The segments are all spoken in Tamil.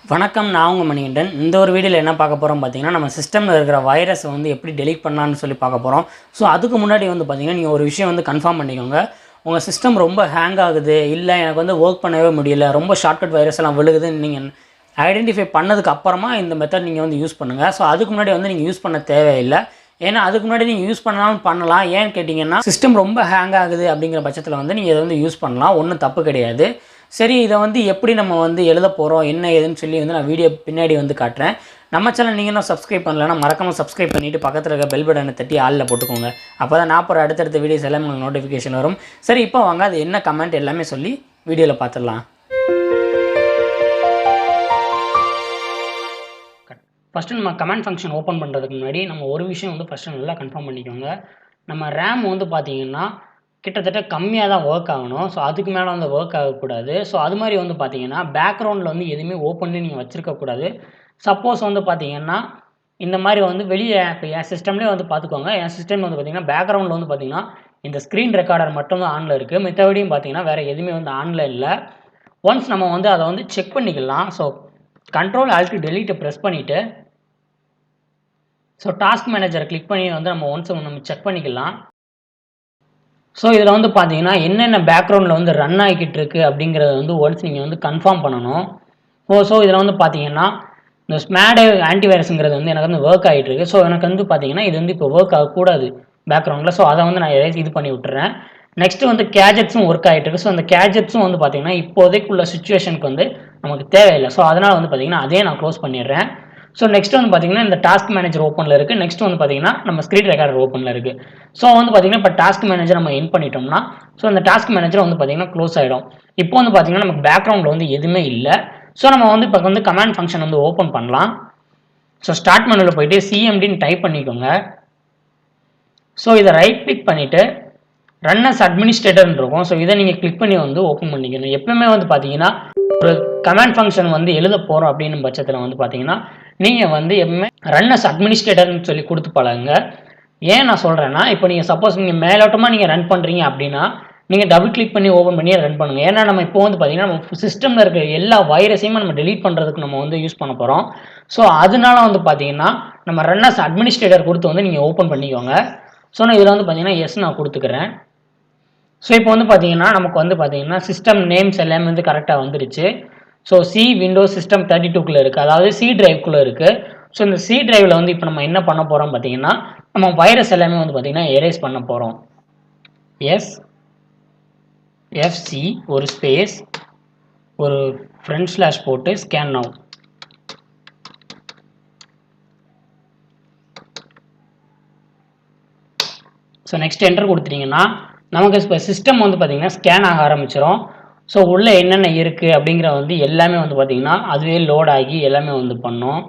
வணக்கம், நான் உங்கள் மணிகண்டன். இந்த ஒரு வீடியோவில் என்ன பார்க்க போகிறோம் பார்த்தீங்கன்னா, நம்ம சிஸ்டமில் இருக்கிற வைரஸை வந்து எப்படி டெலீட் பண்ணலான்னு சொல்லி பார்க்க போகிறோம். ஸோ அதுக்கு முன்னாடி வந்து பார்த்தீங்கன்னா, நீங்கள் ஒரு விஷயம் வந்து கன்ஃபார்ம் பண்ணிக்கோங்க. உங்கள் சிஸ்டம் ரொம்ப ஹேங் ஆகுது, இல்லை எனக்கு வந்து ஒர்க் பண்ணவே முடியல, ரொம்ப ஷார்ட்கட் வைரஸ் எல்லாம் விழுகுதுன்னு நீங்கள் ஐடென்டிஃபை பண்ணதுக்கு அப்புறமா இந்த மெத்தட் நீங்கள் வந்து யூஸ் பண்ணுங்கள். ஸோ அதுக்கு முன்னாடி வந்து நீங்கள் யூஸ் பண்ண தேவையில்லை. ஏன்னா அதுக்கு முன்னாடி நீங்கள் யூஸ் பண்ணாலும் பண்ணலாம். ஏன்னு கேட்டிங்கன்னா, சிஸ்டம் ரொம்ப ஹேங் ஆகுது அப்படிங்கிற பட்சத்தில் வந்து நீங்கள் இதை வந்து யூஸ் பண்ணலாம், ஒன்றும் தப்பு கிடையாது. சரி, இதை வந்து எப்படி நம்ம வந்து எழுத போகிறோம், என்ன ஏதுன்னு சொல்லி வந்து நான் வீடியோ பின்னாடி வந்து காட்டுறேன். நம்ம சேனல் நீங்கள் இன்னும் சப்ஸ்கிரைப் பண்ணலைன்னா மறக்காமல் சப்ஸ்கிரைப் பண்ணிவிட்டு பக்கத்தில் இருக்க பெல் பட்டனை தட்டி ஆளில் போட்டுக்கோங்க. அப்போ தான் நான் போகிற அடுத்தடுத்த வீடியோஸ் எல்லாமே உங்களுக்கு நோட்டிஃபிகேஷன் வரும். சரி, இப்போ வாங்க அது என்ன கமெண்ட் எல்லாமே சொல்லி வீடியோவில் பார்த்துடலாம். ஃபஸ்ட்டு நம்ம கமெண்ட் ஃபங்க்ஷன் ஓப்பன் பண்ணுறதுக்கு முன்னாடி நம்ம ஒரு விஷயம் வந்து ஃபஸ்ட்டு நல்லா கன்ஃபார்ம் பண்ணிக்கோங்க. நம்ம ரேம் வந்து பார்த்திங்கன்னா கிட்டத்தட்ட கம்மியாக தான் ஒர்க் ஆகணும். ஸோ அதுக்கு மேலே வந்து ஒர்க் ஆகக்கூடாது. ஸோ அது மாதிரி வந்து பார்த்திங்கன்னா பேக்ரவுண்டில் வந்து எதுவுமே ஓப்பன்லேயே நீங்கள் வச்சுருக்கக்கூடாது. சப்போஸ் வந்து பார்த்திங்கன்னா இந்த மாதிரி வந்து வெளியே இப்போ என் சிஸ்டம்லேயே வந்து பார்த்துக்கோங்க. என் சிஸ்டம் வந்து பார்த்திங்கன்னா பேக்ரவுண்டில் வந்து பார்த்திங்கன்னா இந்த ஸ்க்ரீன் ரெக்கார்டர் மட்டும் தான் ஆனில் இருக்குது. மித்தபடியும் பார்த்திங்கன்னா வேறு எதுவுமே வந்து ஆனில் இல்லை. ஒன்ஸ் நம்ம வந்து அதை வந்து செக் பண்ணிக்கலாம். So Ctrl Alt Delete press பண்ணிவிட்டு ஸோ டாஸ்க் மேனேஜரை கிளிக் பண்ணி வந்து நம்ம ஒன்ஸ் நம்ம செக் பண்ணிக்கலாம். ஸோ இதில் வந்து பார்த்தீங்கன்னா என்னென்ன பேக்ரவுண்டில் வந்து ரன் ஆகிக்கிட்டு இருக்குது அப்படிங்கிறத வந்து ஒன்ஸ் நீங்கள் வந்து கன்ஃபார்ம் பண்ணணும். ஸோ இதில் வந்து பார்த்தீங்கன்னா இந்த ஸ்மேட் ஆன்டிவைரஸுங்கிறது வந்து எனக்கு வந்து ஒர்க் ஆகிட்டு இருக்குது. ஸோ எனக்கு வந்து பார்த்தீங்கன்னா இது வந்து இப்போ ஒர்க் ஆகக்கூடாது பேக்ரவுண்டில். ஸோ அதை வந்து நான் இது பண்ணி விட்டுறேன். நெக்ஸ்ட்டு வந்து கேஜெட்ஸும் ஒர்க் ஆகிட்டு இருக்குது. ஸோ அந்த கேஜெட்ஸும் வந்து பார்த்தீங்கன்னா இப்போதைக்குள்ள சுச்சுவேஷனுக்கு வந்து நமக்கு தேவையில்லை. ஸோ அதனால் வந்து பார்த்தீங்கன்னா அதே நான் க்ளோஸ் பண்ணிடுறேன். ஸோ நெக்ஸ்ட் வந்து பார்த்தீங்கன்னா இந்த டாஸ்க் மேனேஜர் ஓப்பனில் இருக்குது. நெக்ஸ்ட் வந்து பார்த்தீங்கன்னா நம்ம ஸ்க்ரீன் ரெக்கார்டர் ஓப்பனில் இருக்குது. ஸோ வந்து பார்த்தீங்கன்னா இப்போ டாஸ்க் மேனேஜர் நம்ம என் பண்ணிட்டோம்னா ஸோ அந்த டாஸ்க் மேனேஜர் வந்து பார்த்தீங்கன்னா க்ளோஸ் ஆகிடும். இப்போ வந்து பார்த்தீங்கன்னா நமக்கு பேக்ரவுண்டில் வந்து எதுவுமே இல்லை. ஸோ நம்ம வந்து இப்போ வந்து கமாண்ட் ஃபங்க்ஷன் வந்து ஓப்பன் பண்ணலாம். ஸோ ஸ்டார்ட் மெனுவில் போயிட்டு CMDன்னு டைப் பண்ணிக்கோங்க. ஸோ இதை ரைட் கிளிக் பண்ணிவிட்டு ரன் அஸ் அட்மினிஸ்ட்ரேட்டர்னு இருக்கும். ஸோ இதை நீங்கள் கிளிக் பண்ணி வந்து ஓப்பன் பண்ணிக்கணும். எப்பவுமே வந்து பார்த்தீங்கன்னா ஒரு கமாண்ட் ஃபங்க்ஷன் வந்து எழுத போகிறோம் அப்படின்னு பட்சத்தில் வந்து பார்த்தீங்கன்னா நீங்கள் வந்து எப்பவுமே ரன் அஸ் அட்மினிஸ்ட்ரேட்டர்னு சொல்லி கொடுத்து பழகுங்க. ஏன் நான் சொல்கிறேன்னா, இப்போ நீங்கள் சப்போஸ் நீங்கள் மேலோட்டமாக நீங்கள் ரன் பண்ணுறீங்க அப்படின்னா நீங்கள் டபுள் கிளிக் பண்ணி ஓப்பன் பண்ணி ரன் பண்ணுங்கள். ஏன்னா நம்ம இப்போ வந்து பார்த்தீங்கன்னா நம்ம சிஸ்டமில் இருக்கிற எல்லா வைரஸையுமே நம்ம டெலீட் பண்ணுறதுக்கு நம்ம வந்து யூஸ் பண்ண போகிறோம். ஸோ அதனால வந்து பார்த்தீங்கன்னா நம்ம ரன் அஸ் அட்மினிஸ்ட்ரேட்டர் கொடுத்து வந்து நீங்கள் ஓப்பன் பண்ணிக்கோங்க. ஸோ நான் இதில் வந்து பார்த்தீங்கன்னா எஸ் நான் கொடுத்துக்கிறேன். ஸோ இப்போ வந்து பார்த்தீங்கன்னா நமக்கு வந்து பார்த்தீங்கன்னா சிஸ்டம் நேம்ஸ் எல்லாமே வந்து கரெக்டாக வந்துடுச்சு. ஸோ விண்டோஸ் சிஸ்டம் 32க்குள்ளே இருக்குது, அதாவது சி டிரைவ்க்குள்ளே இருக்குது. ஸோ இந்த சி டிரைவில் வந்து இப்போ நம்ம என்ன பண்ண போகிறோம் பார்த்தீங்கன்னா நம்ம வைரஸ் எல்லாமே வந்து பார்த்தீங்கன்னா எரேஸ் பண்ண போகிறோம். எஃப்சி ஒரு ஸ்பேஸ் ஒரு ஃப்ரண்ட் ஸ்லாஷ் போட்டு scan now. So next enter கொடுத்துட்டிங்கன்னா நமக்கு இப்போ சிஸ்டம் வந்து பார்த்திங்கன்னா ஸ்கேன் ஆக ஆரம்பிச்சிடும். ஸோ உள்ளே என்னென்ன இருக்குது அப்படிங்கிற வந்து எல்லாமே வந்து பார்த்திங்கன்னா அதுவே லோட் ஆகி எல்லாமே வந்து பண்ணோம்.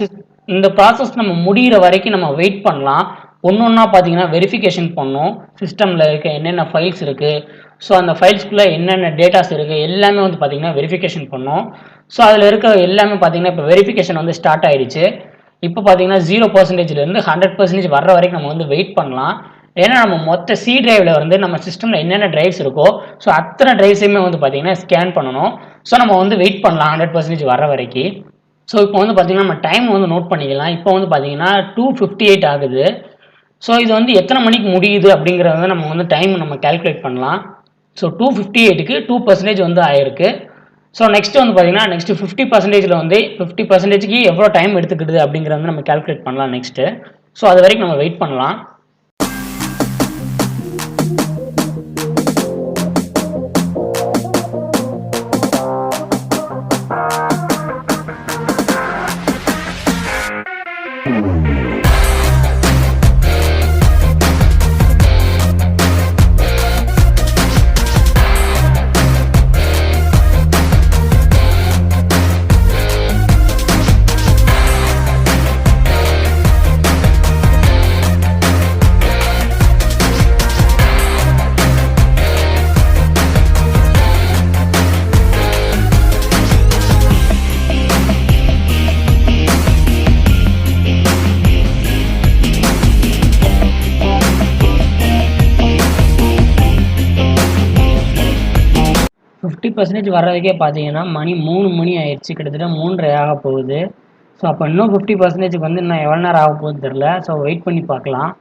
இந்த ப்ராசஸ் நம்ம முடிகிற வரைக்கும் நம்ம வெயிட் பண்ணலாம். ஒன்று ஒன்றா பார்த்திங்கன்னா வெரிஃபிகேஷன் பண்ணோம். சிஸ்டமில் இருக்க என்னென்ன ஃபைல்ஸ் இருக்குது, ஸோ அந்த ஃபைல்ஸ்குள்ளே என்னென்ன டேட்டாஸ் இருக்குது எல்லாமே வந்து பார்த்திங்கன்னா வெரிஃபிகேஷன் பண்ணோம். ஸோ அதில் இருக்க எல்லாமே பார்த்திங்கன்னா இப்போ வெரிஃபிகேஷன் வந்து ஸ்டார்ட் ஆகிடுச்சு. இப்போ பார்த்திங்கன்னா 0%லேருந்து 100% வர்ற வரைக்கும் நம்ம வந்து வெயிட் பண்ணலாம். ஏன்னா நம்ம மொத்த சி டிரைவில் வந்து நம்ம சிஸ்டமில் என்னென்ன டிரைவ்ஸ் இருக்கோ ஸோ அத்தனை டிரைவ்ஸையுமே வந்து பார்த்திங்கன்னா ஸ்கேன் பண்ணணும். ஸோ நம்ம வந்து வெயிட் பண்ணலாம் 100% வர வரைக்கும். ஸோ இப்போ வந்து பார்த்திங்கன்னா நம்ம டைம் வந்து நோட் பண்ணிக்கலாம். இப்போ வந்து பார்த்திங்கன்னா 2:58 ஆகுது. ஸோ இது வந்து எத்தனை மணிக்கு முடியுது அப்படிங்கிறத வந்து நம்ம வந்து டைம் நம்ம கால்குலேட் பண்ணலாம். ஸோ 2:58க்கு 2% வந்து ஆயிருக்கு. ஸோ நெக்ஸ்ட் வந்து பார்த்திங்கன்னா நெக்ஸ்ட் 50%ல் வந்து 50%க்கு எவ்வளோ டைம் எடுத்துக்கிடுது அப்படிங்கிறத வந்து நம்ம கால்குலேட் பண்ணலாம் நெக்ஸ்ட்டு. ஸோ அது வரைக்கும் நம்ம வெயிட் பண்ணலாம். 50% வர்றதுக்கே பார்த்தீங்கன்னா மணி 3 மணி ஆயிடுச்சு, கிட்டத்தட்ட 3:30 ஆக போகுது. ஸோ அப்போ இன்னும் 50%க்கு வந்து இன்னும் எவ்வளோ நேரம் ஆக போகுதுன்னு தெரில. ஸோ வெயிட் பண்ணி பார்க்கலாம்.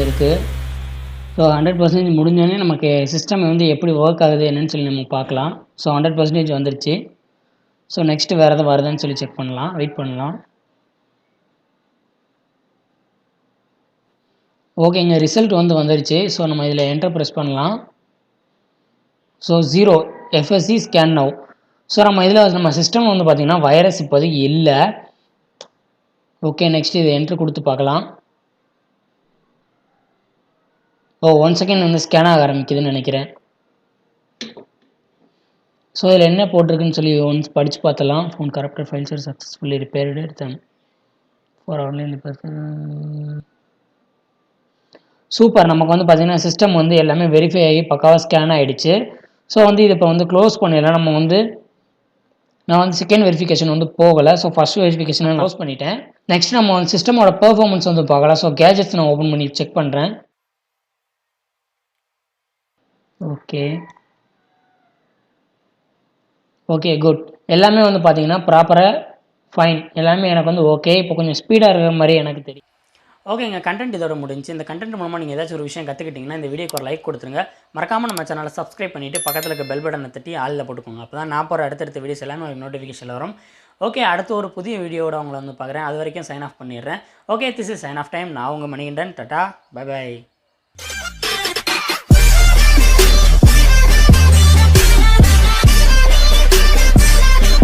இருக்குது. ஸோ 100% முடிஞ்சோடனே நமக்கு சிஸ்டம் வந்து எப்படி ஒர்க் ஆகுது என்னன்னு சொல்லி நம்ம பார்க்கலாம். ஸோ 100% வந்துருச்சு. ஸோ நெக்ஸ்ட்டு வேறு எதாவது வருதுன்னு சொல்லி செக் பண்ணலாம், வெயிட் பண்ணலாம். ஓகேங்க, ரிசல்ட் வந்து வந்துருச்சு. ஸோ நம்ம இதில் என்டர் ப்ரெஸ் பண்ணலாம். So 0 FSC scan now. So நம்ம இதில் நம்ம சிஸ்டம் வந்து பார்த்திங்கன்னா வைரஸ் இப்போதைக்கு இல்லை. ஓகே, நெக்ஸ்ட் இது என்ட்ரு கொடுத்து பார்க்கலாம். 1 செகண்ட் வந்து ஸ்கேன் ஆக ஆரம்பிக்குதுன்னு நினைக்கிறேன். ஸோ இதில் என்ன போட்டிருக்குன்னு சொல்லி ஒன்ஸ் படித்து பார்த்தலாம். Phone corrupted files are successfully repaired for online super. நமக்கு வந்து பார்த்திங்கன்னா சிஸ்டம் வந்து எல்லாமே வெரிஃபை ஆகி பக்காவாக ஸ்கேன் ஆகிடுச்சு. ஸோ வந்து இது இப்போ வந்து க்ளோஸ் பண்ணிடலாம். நான் வந்து செகண்ட் வெரிஃபிகேஷன் வந்து போகலை. ஸோ ஃபஸ்ட் வெரிஃபிகேஷனை நான் க்ளோஸ் பண்ணிட்டேன். நெக்ஸ்ட் நம்ம வந்து சிஸ்டமோட பெர்ஃபார்மன்ஸ் வந்து பார்க்கலாம். ஸோ கேஜெட்ஸ் நான் ஓப்பன் பண்ணி செக் பண்ணுறேன். Okay good. எல்லாமே வந்து பார்த்தீங்கன்னா ப்ராப்பராக ஃபைன், எல்லாமே எனக்கு வந்து ஓகே. இப்போ கொஞ்சம் ஸ்பீடாக இருக்கிற மாதிரி எனக்கு தெரியும். ஓகேங்க, கண்டென்ட் இதோட முடிஞ்சு. இந்த கண்டென்ட் மூலமாக நீங்கள் ஏதாச்சும் ஒரு விஷயம் கற்றுக்கிட்டிங்கன்னா இந்த வீடியோக்கு ஒரு லைக் கொடுத்துருங்க. மறக்காமல் நம்ம சேனலை சப்ஸ்கிரைப் பண்ணிவிட்டு பக்கத்தில் இருக்க பெல் பட்டனை தட்டி ஆளில் போட்டுக்கோங்க. அப்போ தான் நான் போகிற அடுத்தடுத்த வீடியோஸ் எல்லாமே ஒரு நோட்டிஃபிகேஷன் வரும். ஓகே, அடுத்து ஒரு புதிய வீடியோவோட உங்களை வந்து பார்க்குறேன். அது வரைக்கும் சைன் ஆஃப் பண்ணிடுறேன். Okay, this is sign off time. நான் உங்கள் மணிகண்டன். Tata, by by.